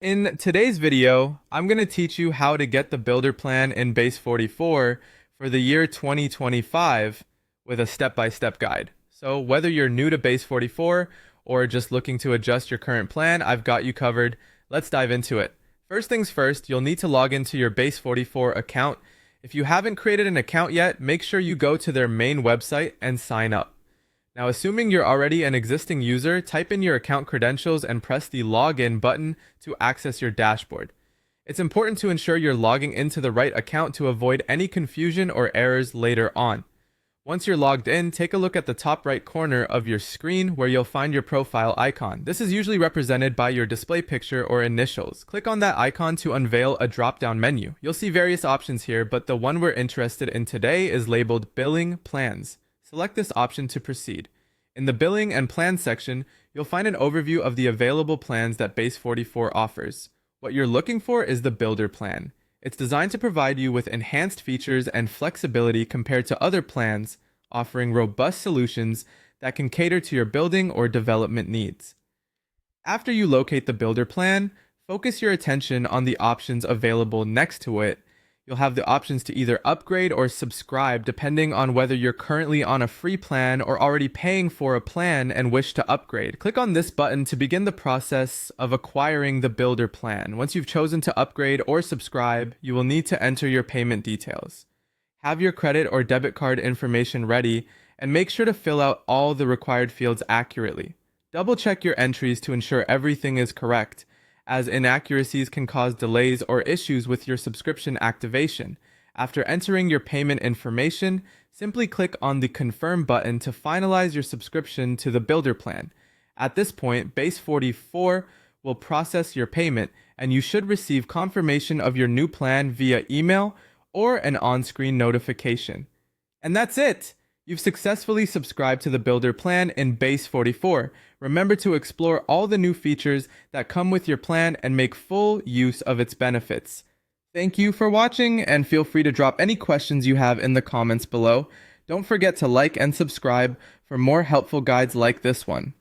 In today's video, I'm going to teach you how to get the builder plan in Base44 for the year 2025 with a step-by-step guide. So whether you're new to Base44 or just looking to adjust your current plan, I've got you covered. Let's dive into it. First things first, you'll need to log into your Base44 account. If you haven't created an account yet, make sure you go to their main website and sign up. Now, assuming you're already an existing user, type in your account credentials and press the login button to access your dashboard. It's important to ensure you're logging into the right account to avoid any confusion or errors later on. Once you're logged in, take a look at the top right corner of your screen where you'll find your profile icon. This is usually represented by your display picture or initials. Click on that icon to unveil a drop-down menu. You'll see various options here, but the one we're interested in today is labeled Billing Plans. Select this option to proceed. In the Billing and Plans section, you'll find an overview of the available plans that Base44 offers. What you're looking for is the Builder Plan. It's designed to provide you with enhanced features and flexibility compared to other plans, offering robust solutions that can cater to your building or development needs. After you locate the Builder Plan, focus your attention on the options available next to it. You'll have the options to either upgrade or subscribe depending on whether you're currently on a free plan or already paying for a plan and wish to upgrade. Click on this button to begin the process of acquiring the Builder Plan. Once you've chosen to upgrade or subscribe, you will need to enter your payment details. Have your credit or debit card information ready and make sure to fill out all the required fields accurately. Double check your entries to ensure everything is correct, as inaccuracies can cause delays or issues with your subscription activation. After entering your payment information, simply click on the Confirm button to finalize your subscription to the Builder Plan. At this point, Base44 will process your payment, and you should receive confirmation of your new plan via email or an on-screen notification. And that's it! You've successfully subscribed to the Builder Plan in Base44. Remember to explore all the new features that come with your plan and make full use of its benefits. Thank you for watching, and feel free to drop any questions you have in the comments below. Don't forget to like and subscribe for more helpful guides like this one.